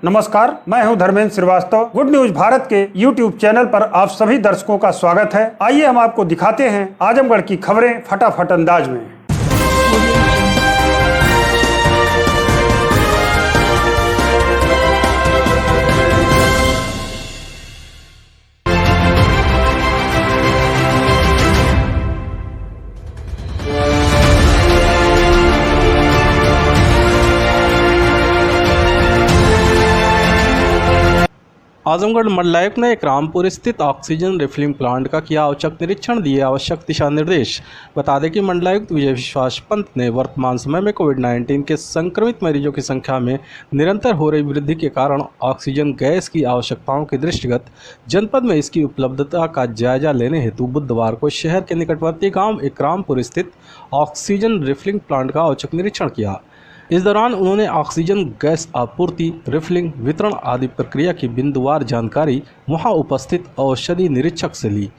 नमस्कार, मैं हूं धर्मेंद्र श्रीवास्तव। गुड न्यूज भारत के YouTube चैनल पर आप सभी दर्शकों का स्वागत है। आइए हम आपको दिखाते हैं आजमगढ़ की खबरें फटाफट अंदाज में। आजमगढ़ मंडलायुक्त ने एक रामपुर स्थित ऑक्सीजन रिफिलिंग प्लांट का किया औचक निरीक्षण, दिए आवश्यक दिशा निर्देश। बता दें कि मंडलायुक्त विजय विश्वास पंत ने वर्तमान समय में कोविड-19 के संक्रमित मरीजों की संख्या में निरंतर हो रही वृद्धि के कारण ऑक्सीजन गैस की आवश्यकताओं के दृष्टिगत जनपद में इसकी उपलब्धता का जायजा लेने हेतु बुधवार को शहर के निकटवर्ती गाँव एकरामपुर स्थित ऑक्सीजन रिफिलिंग प्लांट का औचक निरीक्षण किया। इस दौरान उन्होंने ऑक्सीजन गैस आपूर्ति, रिफिलिंग, वितरण आदि प्रक्रिया की बिंदुवार जानकारी वहां उपस्थित औषधि निरीक्षक से ली।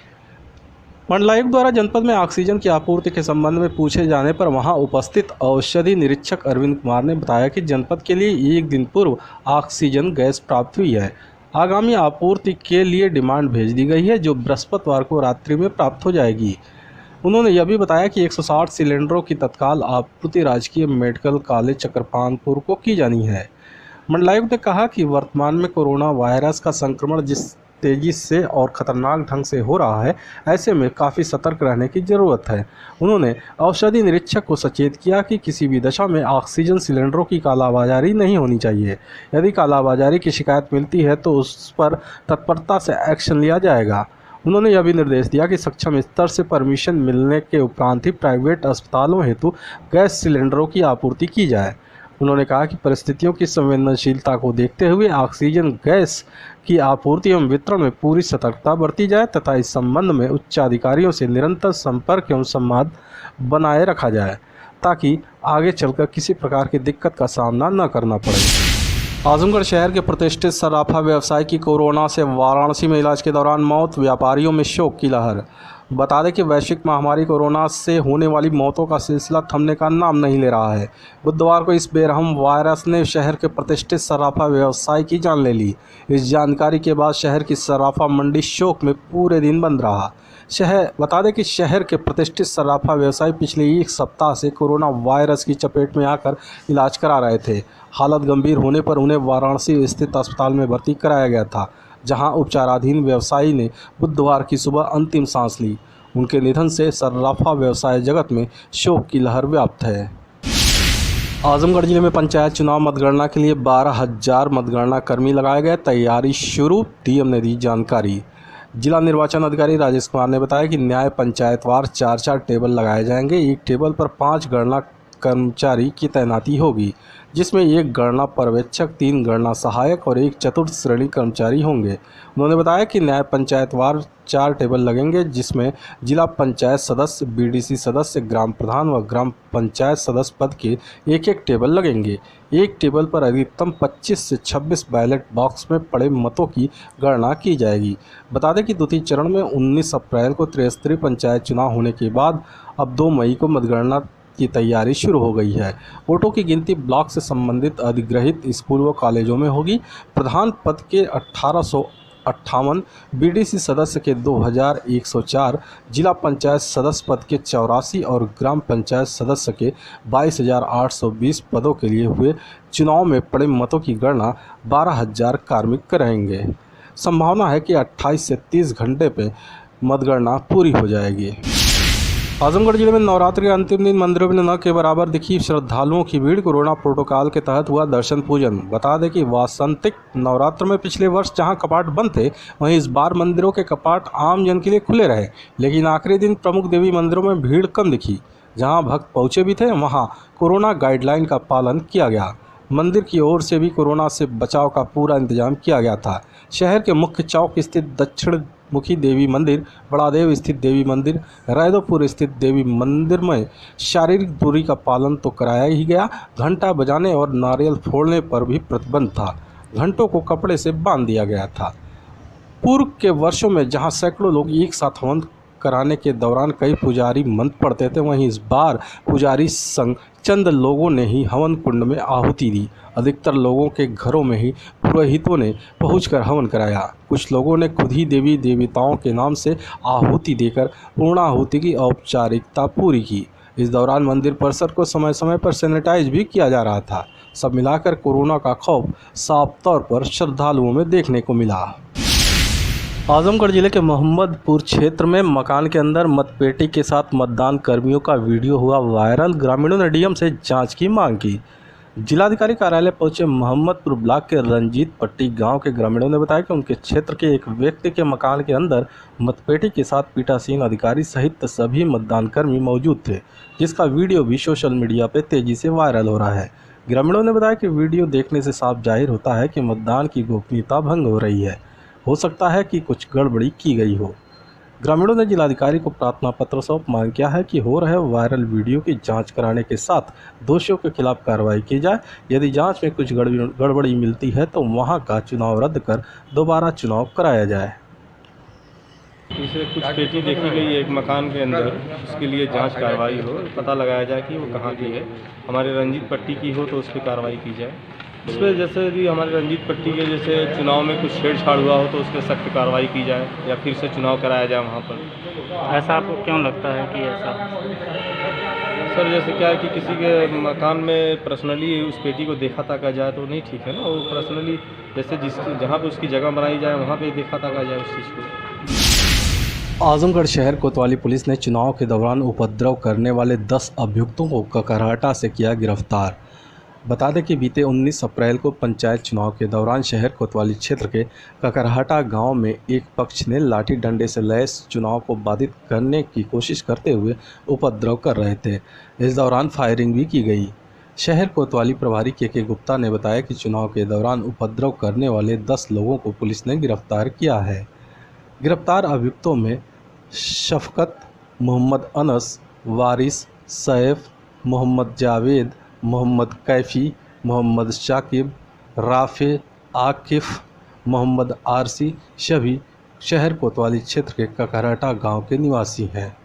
मंडलायुक्त द्वारा जनपद में ऑक्सीजन की आपूर्ति के संबंध में पूछे जाने पर वहां उपस्थित औषधि निरीक्षक अरविंद कुमार ने बताया कि जनपद के लिए एक दिन पूर्व ऑक्सीजन गैस प्राप्त हुई है। आगामी आपूर्ति के लिए डिमांड भेज दी गई है, जो बृहस्पतिवार को रात्रि में प्राप्त हो जाएगी। उन्होंने यह भी बताया कि 160 सिलेंडरों की तत्काल आपूर्ति राजकीय मेडिकल कॉलेज चक्रपानपुर को की जानी है। मंडलायुक्त ने कहा कि वर्तमान में कोरोना वायरस का संक्रमण जिस तेजी से और खतरनाक ढंग से हो रहा है, ऐसे में काफ़ी सतर्क रहने की ज़रूरत है। उन्होंने औषधि निरीक्षक को सचेत किया कि किसी भी दशा में ऑक्सीजन सिलेंडरों की कालाबाजारी नहीं होनी चाहिए। यदि कालाबाजारी की शिकायत मिलती है तो उस पर तत्परता से एक्शन लिया जाएगा। उन्होंने यह भी निर्देश दिया कि सक्षम स्तर से परमिशन मिलने के उपरांत ही प्राइवेट अस्पतालों हेतु गैस सिलेंडरों की आपूर्ति की जाए। उन्होंने कहा कि परिस्थितियों की संवेदनशीलता को देखते हुए ऑक्सीजन गैस की आपूर्ति एवं वितरण में पूरी सतर्कता बरती जाए तथा इस संबंध में उच्चाधिकारियों से निरंतर संपर्क एवं संवाद बनाए रखा जाए, ताकि आगे चलकर किसी प्रकार की दिक्कत का सामना न करना पड़े। आजमगढ़ शहर के प्रतिष्ठित सर्राफा व्यवसायी की कोरोना से वाराणसी में इलाज के दौरान मौत, व्यापारियों में शोक की लहर। बता दें कि वैश्विक महामारी कोरोना से होने वाली मौतों का सिलसिला थमने का नाम नहीं ले रहा है। बुधवार को इस बेरहम वायरस ने शहर के प्रतिष्ठित सर्राफा व्यवसायी की जान ले ली। इस जानकारी के बाद शहर की सर्राफा मंडी शोक में पूरे दिन बंद रहा। बता दें कि शहर के प्रतिष्ठित सर्राफा व्यवसायी पिछले एक सप्ताह से कोरोना वायरस की चपेट में आकर इलाज करा रहे थे। हालत गंभीर होने पर उन्हें वाराणसी स्थित अस्पताल में भर्ती कराया गया था, जहां उपचाराधीन व्यवसायी ने बुधवार की सुबह अंतिम सांस ली। उनके निधन से सर्राफा व्यवसाय जगत में शोक की लहर व्याप्त है। आजमगढ़ जिले में पंचायत चुनाव मतगणना के लिए 12,000 मतगणना कर्मी लगाए गए, तैयारी शुरू, डीएम ने दी जानकारी। जिला निर्वाचन अधिकारी राजेश कुमार ने बताया कि न्याय पंचायतवार 4-4 टेबल लगाए जाएंगे। एक टेबल पर 5 गणना कर्मचारी की तैनाती होगी, जिसमें 1 गणना पर्यवेक्षक, 3 गणना सहायक और 1 चतुर्थ श्रेणी कर्मचारी होंगे। उन्होंने बताया कि न्याय पंचायतवार 4 टेबल लगेंगे, जिसमें जिला पंचायत सदस्य, बीडीसी सदस्य, ग्राम प्रधान व ग्राम पंचायत सदस्य पद के 1-1 टेबल लगेंगे। एक टेबल पर अधिकतम 25 से 26 बैलेट बॉक्स में पड़े मतों की गणना की जाएगी। बता दें कि द्वितीय चरण में 19 अप्रैल को त्रिस्तरीय पंचायत चुनाव होने के बाद अब 2 मई को मतगणना की तैयारी शुरू हो गई है। वोटों की गिनती ब्लॉक से संबंधित अधिग्रहित स्कूल व कॉलेजों में होगी। प्रधान पद के 1858, बीडीसी सदस्य के 2104, जिला पंचायत सदस्य पद के 84 और ग्राम पंचायत सदस्य के 22,820 पदों के लिए हुए चुनाव में पड़े मतों की गणना 12,000 कार्मिक करेंगे। संभावना है कि 28 से 30 घंटे पे मतगणना पूरी हो जाएगी। आजमगढ़ जिले में नवरात्रि के अंतिम दिन मंदिरों में न के बराबर दिखी श्रद्धालुओं की भीड़। कोरोना प्रोटोकॉल के तहत हुआ दर्शन पूजन। बता दें कि वासंतिक नवरात्र में पिछले वर्ष जहां कपाट बंद थे, वहीं इस बार मंदिरों के कपाट आम जन के लिए खुले रहे, लेकिन आखिरी दिन प्रमुख देवी मंदिरों में भीड़ कम दिखी। जहाँ भक्त पहुँचे भी थे, वहाँ कोरोना गाइडलाइन का पालन किया गया। मंदिर की ओर से भी कोरोना से बचाव का पूरा इंतजाम किया गया था। शहर के मुख्य चौक स्थित दक्षिण मुखी देवी मंदिर, बड़ादेव स्थित देवी मंदिर, रायदोपुर स्थित देवी मंदिर में शारीरिक दूरी का पालन तो कराया ही गया, घंटा बजाने और नारियल फोड़ने पर भी प्रतिबंध था। घंटों को कपड़े से बांध दिया गया था। पूर्व के वर्षों में जहां सैकड़ों लोग एक साथ हवन कराने के दौरान कई पुजारी मंत्र पढ़ते थे, वहीं इस बार पुजारी संग चंद लोगों ने ही हवन कुंड में आहुति दी। अधिकतर लोगों के घरों में ही पुरोहितों ने पहुंचकर हवन कराया। कुछ लोगों ने खुद ही देवी देवताओं के नाम से आहुति देकर पूर्णाहुति की औपचारिकता पूरी की। इस दौरान मंदिर परिसर को समय समय पर सैनिटाइज भी किया जा रहा था। सब मिलाकर कोरोना का खौफ साफ तौर पर श्रद्धालुओं में देखने को मिला। आजमगढ़ जिले के मोहम्मदपुर क्षेत्र में मकान के अंदर मतपेटी के साथ मतदान कर्मियों का वीडियो हुआ वायरल। ग्रामीणों ने डीएम से जांच की मांग की। जिलाधिकारी कार्यालय पहुंचे मोहम्मदपुर ब्लॉक के रंजीत पट्टी गांव के ग्रामीणों ने बताया कि उनके क्षेत्र के एक व्यक्ति के मकान के अंदर मतपेटी के साथ पीठासीन अधिकारी सहित सभी मतदान कर्मी मौजूद थे, जिसका वीडियो भी सोशल मीडिया पर तेजी से वायरल हो रहा है। ग्रामीणों ने बताया कि वीडियो देखने से साफ जाहिर होता है कि मतदान की गोपनीयता भंग हो रही है। हो सकता है कि कुछ गड़बड़ी की गई हो। ग्रामीणों ने जिलाधिकारी को प्रार्थना पत्र सौंप मांग किया है कि हो रहे वायरल वीडियो की जांच कराने के साथ दोषियों के खिलाफ कार्रवाई की जाए। यदि जांच में कुछ गड़बड़ी मिलती है तो वहां का चुनाव रद्द कर दोबारा चुनाव कराया जाए। इसे कुछ पेटी देखी गई एक मकान के अंदर, उसके लिए जांच कार्रवाई हो, पता लगाया जाए कि वो कहाँ की है। हमारे रंजीत पट्टी की हो तो उस पर कार्रवाई की जाए। उस पर जैसे भी हमारे रंजीत पट्टी के जैसे चुनाव में कुछ छेड़छाड़ हुआ हो तो उस पर सख्त कार्रवाई की जाए या फिर से चुनाव कराया जाए वहाँ पर। ऐसा आपको क्यों लगता है कि ऐसा? सर जैसे क्या है कि किसी के मकान में पर्सनली उस पेटी को देखा ताका जाए तो नहीं ठीक है ना। वो पर्सनली जैसे जहाँ पर उसकी जगह बनाई जाए वहाँ पर देखा ताका जाए उस चीज़ को। आजमगढ़ शहर कोतवाली पुलिस ने चुनाव के दौरान उपद्रव करने वाले 10 अभियुक्तों को ककरहाटा से किया गिरफ्तार। बता दें कि बीते 19 अप्रैल को पंचायत चुनाव के दौरान शहर कोतवाली क्षेत्र के ककरहाटा गांव में एक पक्ष ने लाठी डंडे से लैस चुनाव को बाधित करने की कोशिश करते हुए उपद्रव कर रहे थे। इस दौरान फायरिंग भी की गई। शहर कोतवाली प्रभारी के गुप्ता ने बताया कि चुनाव के दौरान उपद्रव करने वाले 10 लोगों को पुलिस ने गिरफ्तार किया है। गिरफ्तार अभियुक्तों में शफकत, मोहम्मद अनस, वारिस, सैफ, मोहम्मद जावेद, मोहम्मद कैफ़ी, मोहम्मद शाकिब, राफे, आकिफ, मोहम्मद आरसी सभी शहर कोतवाली क्षेत्र के ककरहाटा गांव के निवासी हैं।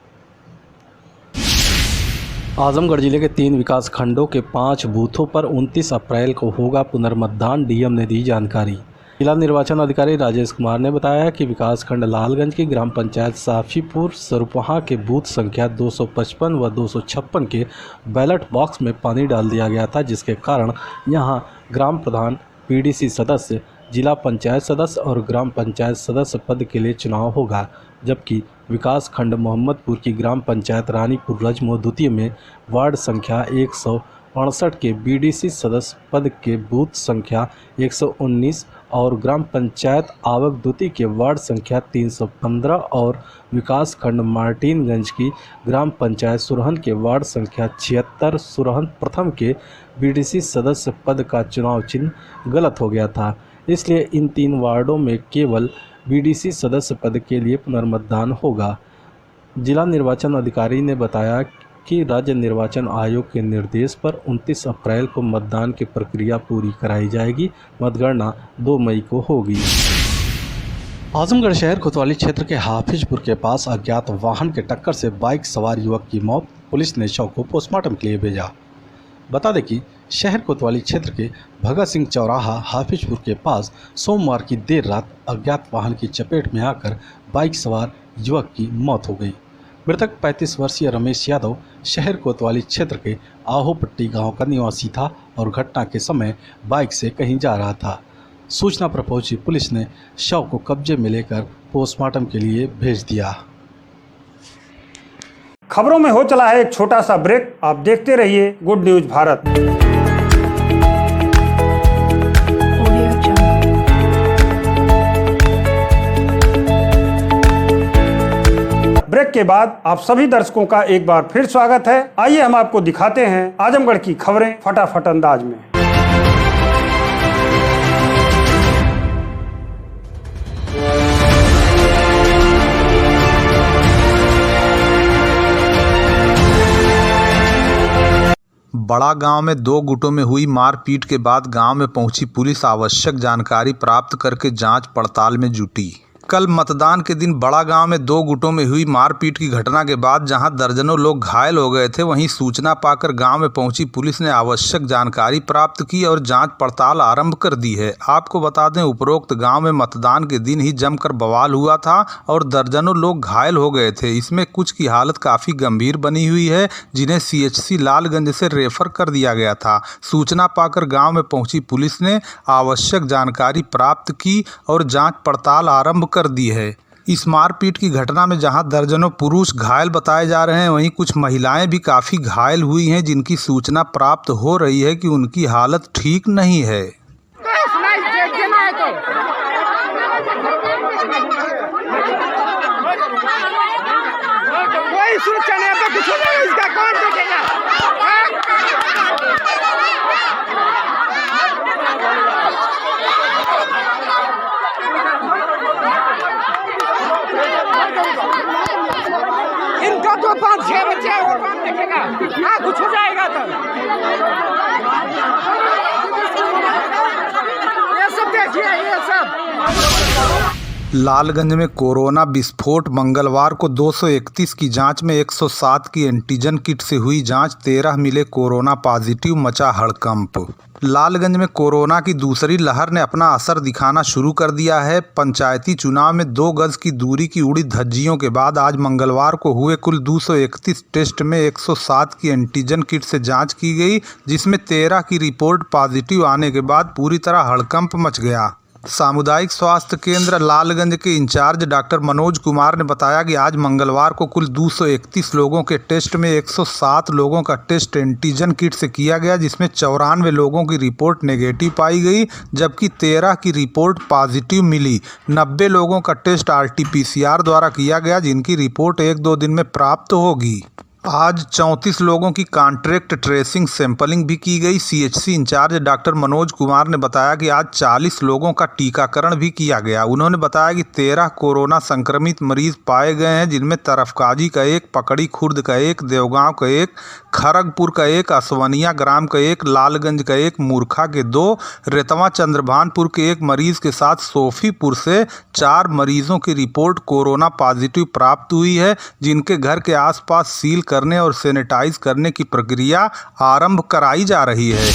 आजमगढ़ जिले के 3 विकास खंडों के 5 बूथों पर 29 अप्रैल को होगा पुनर्मतदान। डीएम ने दी जानकारी। जिला निर्वाचन अधिकारी राजेश कुमार ने बताया कि विकासखंड लालगंज की ग्राम पंचायत साफीपुर सरुपहा के बूथ संख्या 255 व 256 के बैलेट बॉक्स में पानी डाल दिया गया था, जिसके कारण यहां ग्राम प्रधान, पीडीसी सदस्य, जिला पंचायत सदस्य और ग्राम पंचायत सदस्य पद के लिए चुनाव होगा। जबकि विकासखंड मोहम्मदपुर की ग्राम पंचायत रानीपुर रजमो द्वितीय में वार्ड संख्या 168 के बीडीसी सदस्य पद के बूथ संख्या 119 और ग्राम पंचायत आवक द्वितीय के वार्ड संख्या 315 और विकासखंड मार्टिनगंज की ग्राम पंचायत सुरहन के वार्ड संख्या 76 सुरहन प्रथम के बीडीसी सदस्य पद का चुनाव चिन्ह गलत हो गया था। इसलिए इन 3 वार्डों में केवल बीडीसी सदस्य पद के लिए पुनर्मतदान होगा। जिला निर्वाचन अधिकारी ने बताया कि राज्य निर्वाचन आयोग के निर्देश पर 29 अप्रैल को मतदान की प्रक्रिया पूरी कराई जाएगी। मतगणना 2 मई को होगी। आजमगढ़ शहर कोतवाली क्षेत्र के हाफिजपुर के पास अज्ञात वाहन के टक्कर से बाइक सवार युवक की मौत। पुलिस ने शव को पोस्टमार्टम के लिए भेजा। बता दें कि शहर कोतवाली क्षेत्र के भगत सिंह चौराहा हाफिजपुर के पास सोमवार की देर रात अज्ञात वाहन की चपेट में आकर बाइक सवार युवक की मौत हो गई। मृतक 35 वर्षीय रमेश यादव शहर कोतवाली क्षेत्र के आहोपट्टी गांव का निवासी था और घटना के समय बाइक से कहीं जा रहा था। सूचना पर पहुंची पुलिस ने शव को कब्जे में लेकर पोस्टमार्टम के लिए भेज दिया। खबरों में हो चला है एक छोटा सा ब्रेक। आप देखते रहिए गुड न्यूज भारत। ब्रेक के बाद आप सभी दर्शकों का एक बार फिर स्वागत है। आइए हम आपको दिखाते हैं आजमगढ़ की खबरें फटाफट अंदाज में। बड़ा गांव में 2 गुटों में हुई मारपीट के बाद गांव में पहुंची पुलिस आवश्यक जानकारी प्राप्त करके जांच पड़ताल में जुटी। कल मतदान के दिन बड़ा गांव में दो गुटों में हुई मारपीट की घटना के बाद जहां दर्जनों लोग घायल हो गए थे, वहीं सूचना पाकर गांव में पहुंची पुलिस ने आवश्यक जानकारी प्राप्त की और जांच पड़ताल आरंभ कर दी है। आपको बता दें, उपरोक्त गांव में मतदान के दिन ही जमकर बवाल हुआ था और दर्जनों लोग घायल हो गए थे। इसमें कुछ की हालत काफ़ी गंभीर बनी हुई है, जिन्हें CHC लालगंज से रेफर कर दिया गया था। सूचना पाकर गाँव में पहुंची पुलिस ने आवश्यक जानकारी प्राप्त की और जाँच पड़ताल आरंभ कर दी है। इस मारपीट की घटना में जहां दर्जनों पुरुष घायल बताए जा रहे हैं, वहीं कुछ महिलाएं भी काफ़ी घायल हुई हैं, जिनकी सूचना प्राप्त हो रही है कि उनकी हालत ठीक नहीं है। कोई सूचना नहीं है, कुछ नहीं, इसका कौन देखेगा? इनका तो 5-6 बच्चे हैं, वो कौन देखेगा? हाँ, कुछ हो जाएगा तो ये सब देखिए, ये सब। लालगंज में कोरोना विस्फोट। मंगलवार को 231 की जांच में 107 की एंटीजन किट से हुई जांच, 13 मिले कोरोना पॉजिटिव, मचा हड़कंप। लालगंज में कोरोना की दूसरी लहर ने अपना असर दिखाना शुरू कर दिया है। पंचायती चुनाव में 2 गज की दूरी की उड़ी धज्जियों के बाद आज मंगलवार को हुए कुल 231 टेस्ट में 107 की एंटीजन किट से जांच की गई, जिसमें 13 की रिपोर्ट पॉजिटिव आने के बाद पूरी तरह हड़कंप मच गया। सामुदायिक स्वास्थ्य केंद्र लालगंज के इंचार्ज डॉक्टर मनोज कुमार ने बताया कि आज मंगलवार को कुल 231 लोगों के टेस्ट में 107 लोगों का टेस्ट एंटीजन किट से किया गया, जिसमें 94 लोगों की रिपोर्ट नेगेटिव पाई गई, जबकि 13 की रिपोर्ट पॉजिटिव मिली। 90 लोगों का टेस्ट RT-PCR द्वारा किया गया, जिनकी रिपोर्ट 1-2 दिन में प्राप्त होगी। आज 34 लोगों की कॉन्ट्रैक्ट ट्रेसिंग सैंपलिंग भी की गई। CHC incharge doctor Manoj Kumar ने बताया कि आज 40 लोगों का टीकाकरण भी किया गया। उन्होंने बताया कि 13 कोरोना संक्रमित मरीज पाए गए हैं, जिनमें तरफकाजी का 1, पकड़ी खुर्द का 1, देवगांव का 1, खरगपुर का 1, असवनिया ग्राम का 1, लालगंज का 1, मूर्खा के 2, रेतवा चंद्रभानपुर के 1 मरीज के साथ सोफीपुर से 4 मरीजों की रिपोर्ट कोरोना पॉजिटिव प्राप्त हुई है, जिनके घर के आसपास सील करने और सैनिटाइज करने की प्रक्रिया आरंभ कराई जा रही है।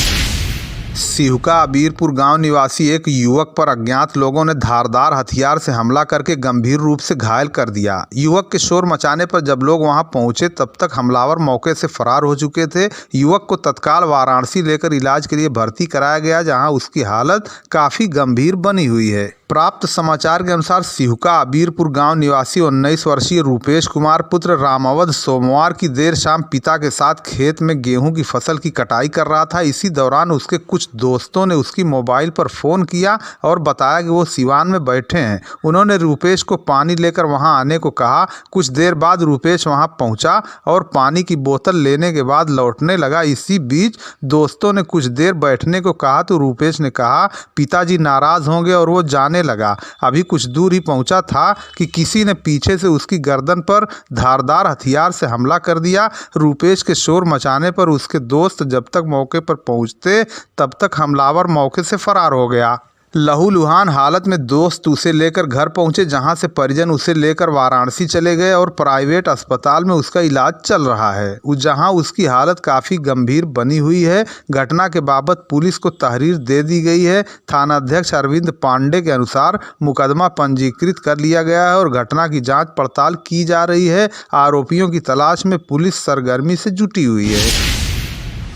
सिहुका अबीरपुर गांव निवासी एक युवक पर अज्ञात लोगों ने धारदार हथियार से हमला करके गंभीर रूप से घायल कर दिया। युवक के शोर मचाने पर जब लोग वहां पहुंचे, तब तक हमलावर मौके से फरार हो चुके थे। युवक को तत्काल वाराणसी लेकर इलाज के लिए भर्ती कराया गया, जहां उसकी हालत काफ़ी गंभीर बनी हुई है। प्राप्त समाचार के अनुसार सिहुका अबीरपुर गांव निवासी 19 वर्षीय रूपेश कुमार पुत्र रामावध सोमवार की देर शाम पिता के साथ खेत में गेहूं की फसल की कटाई कर रहा था। इसी दौरान उसके कुछ दोस्तों ने उसकी मोबाइल पर फ़ोन किया और बताया कि वो सिवान में बैठे हैं। उन्होंने रूपेश को पानी लेकर वहां आने को कहा। कुछ देर बाद रूपेश वहां पहुंचा और पानी की बोतल लेने के बाद लौटने लगा। इसी बीच दोस्तों ने कुछ देर बैठने को कहा तो रूपेश ने कहा पिताजी नाराज़ होंगे और वो जाने लगा। अभी कुछ दूर ही पहुंचा था कि किसी ने पीछे से उसकी गर्दन पर धारदार हथियार से हमला कर दिया। रूपेश के शोर मचाने पर उसके दोस्त जब तक मौके पर पहुंचते, तब तक हमलावर मौके से फरार हो गया। लहूलुहान हालत में दोस्त उसे लेकर घर पहुंचे, जहां से परिजन उसे लेकर वाराणसी चले गए और प्राइवेट अस्पताल में उसका इलाज चल रहा है, जहां उसकी हालत काफ़ी गंभीर बनी हुई है। घटना के बाबत पुलिस को तहरीर दे दी गई है। थानाध्यक्ष अरविंद पांडे के अनुसार मुकदमा पंजीकृत कर लिया गया है और घटना की जाँच पड़ताल की जा रही है। आरोपियों की तलाश में पुलिस सरगर्मी से जुटी हुई है।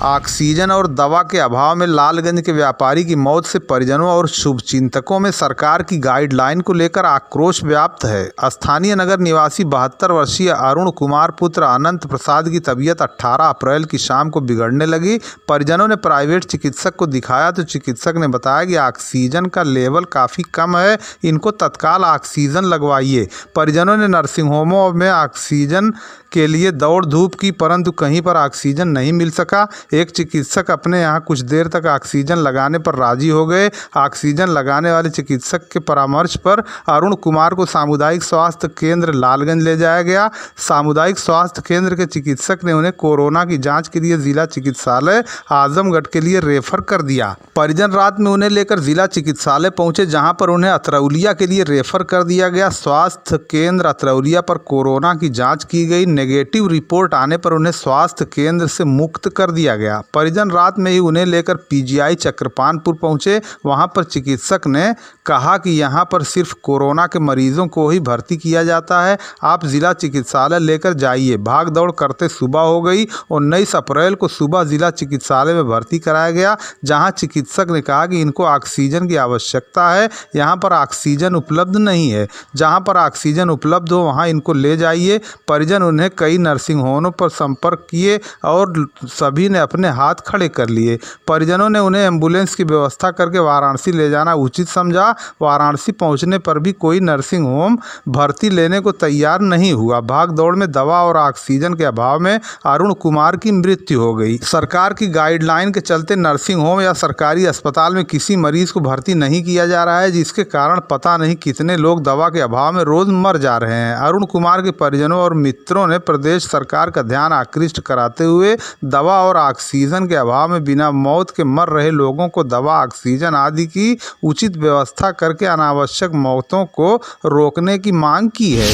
ऑक्सीजन और दवा के अभाव में लालगंज के व्यापारी की मौत से परिजनों और शुभचिंतकों में सरकार की गाइडलाइन को लेकर आक्रोश व्याप्त है। स्थानीय नगर निवासी 72 वर्षीय अरुण कुमार पुत्र अनंत प्रसाद की तबीयत 18 अप्रैल की शाम को बिगड़ने लगी। परिजनों ने प्राइवेट चिकित्सक को दिखाया तो चिकित्सक ने बताया कि ऑक्सीजन का लेवल काफ़ी कम है, इनको तत्काल ऑक्सीजन लगवाइए। परिजनों ने नर्सिंग होमों में ऑक्सीजन के लिए दौड़ धूप की, परंतु कहीं पर ऑक्सीजन नहीं मिल सका। एक चिकित्सक अपने यहाँ कुछ देर तक ऑक्सीजन लगाने पर राजी हो गए। ऑक्सीजन लगाने वाले चिकित्सक के परामर्श पर अरुण कुमार को सामुदायिक स्वास्थ्य केंद्र लालगंज ले जाया गया। सामुदायिक स्वास्थ्य केंद्र के चिकित्सक ने उन्हें कोरोना की जांच के लिए जिला चिकित्सालय आजमगढ़ के लिए रेफर कर दिया। परिजन रात में उन्हें लेकर जिला चिकित्सालय पहुंचे, जहां पर उन्हें अतरौलिया के लिए रेफर कर दिया गया। स्वास्थ्य केंद्र अतरौलिया पर कोरोना की जांच की गई। नेगेटिव रिपोर्ट आने पर उन्हें स्वास्थ्य केंद्र से मुक्त कर दिया गया। परिजन रात में ही उन्हें लेकर पीजीआई चक्रपानपुर पहुंचे। वहां पर चिकित्सक ने कहा कि यहां पर सिर्फ कोरोना के मरीजों को ही भर्ती किया जाता है, आप जिला चिकित्सालय लेकर जाइए। भाग दौड़ करते सुबह हो गई। 19 अप्रैल को सुबह जिला चिकित्सालय में भर्ती कराया गया, जहां चिकित्सक ने कहा कि इनको ऑक्सीजन की आवश्यकता है, यहां पर ऑक्सीजन उपलब्ध नहीं है। जहां पर ऑक्सीजन उपलब्ध हो वहां इनको ले जाइए। परिजन उन्हें कई नर्सिंग होमों पर संपर्क किए और सभी ने अपने हाथ खड़े कर लिए। परिजनों ने उन्हें एम्बुलेंस की व्यवस्था करके वाराणसी ले जाना उचित समझा। वाराणसी पहुंचने पर भी कोई नर्सिंग होम भर्ती लेने को तैयार नहीं हुआ। भाग दौड़ में दवा और ऑक्सीजन के अभाव में अरुण कुमार की मृत्यु हो गई। सरकार की गाइडलाइन के चलते नर्सिंग होम या सरकारी अस्पताल में किसी मरीज को भर्ती नहीं किया जा रहा है, जिसके कारण पता नहीं कितने लोग दवा के अभाव में रोज मर जा रहे हैं। अरुण कुमार के परिजनों और मित्रों ने प्रदेश सरकार का ध्यान आकृष्ट कराते हुए दवा और ऑक्सीजन के अभाव में बिना मौत के मर रहे लोगों को दवा, ऑक्सीजन आदि की उचित व्यवस्था करके अनावश्यक मौतों को रोकने की मांग की है।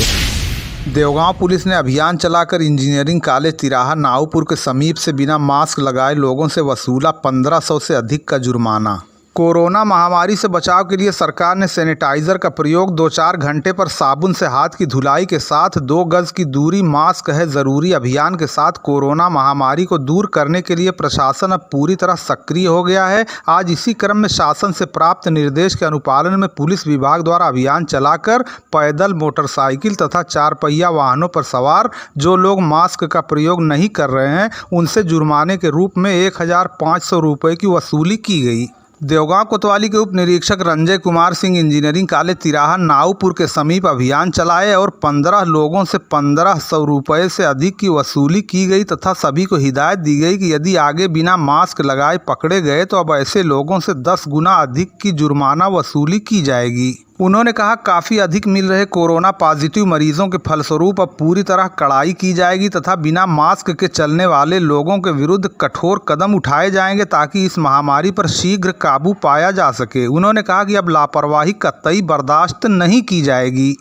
देवगांव पुलिस ने अभियान चलाकर इंजीनियरिंग कॉलेज तिराहा नाऊपुर के समीप से बिना मास्क लगाए लोगों से वसूला 1500 से अधिक का जुर्माना। कोरोना महामारी से बचाव के लिए सरकार ने सैनिटाइजर का प्रयोग 2-4 घंटे पर साबुन से हाथ की धुलाई के साथ 2 गज की दूरी, मास्क है ज़रूरी अभियान के साथ कोरोना महामारी को दूर करने के लिए प्रशासन अब पूरी तरह सक्रिय हो गया है। आज इसी क्रम में शासन से प्राप्त निर्देश के अनुपालन में पुलिस विभाग द्वारा अभियान चलाकर पैदल, मोटरसाइकिल तथा 4 पहिया वाहनों पर सवार जो लोग मास्क का प्रयोग नहीं कर रहे हैं उनसे जुर्माने के रूप में 1500 रुपये की वसूली की गई। देवगांव कोतवाली के उप निरीक्षक रंजय कुमार सिंह इंजीनियरिंग कॉलेज तिराहा नाऊपुर के समीप अभियान चलाए और 15 लोगों से 1500 रुपये से अधिक की वसूली की गई तथा सभी को हिदायत दी गई कि यदि आगे बिना मास्क लगाए पकड़े गए तो अब ऐसे लोगों से 10 गुना अधिक की जुर्माना वसूली की जाएगी। उन्होंने कहा काफ़ी अधिक मिल रहे कोरोना पॉजिटिव मरीजों के फलस्वरूप अब पूरी तरह कड़ाई की जाएगी तथा बिना मास्क के चलने वाले लोगों के विरुद्ध कठोर कदम उठाए जाएंगे ताकि इस महामारी पर शीघ्र काबू पाया जा सके। उन्होंने कहा कि अब लापरवाही कतई बर्दाश्त नहीं की जाएगी।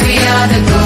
We are the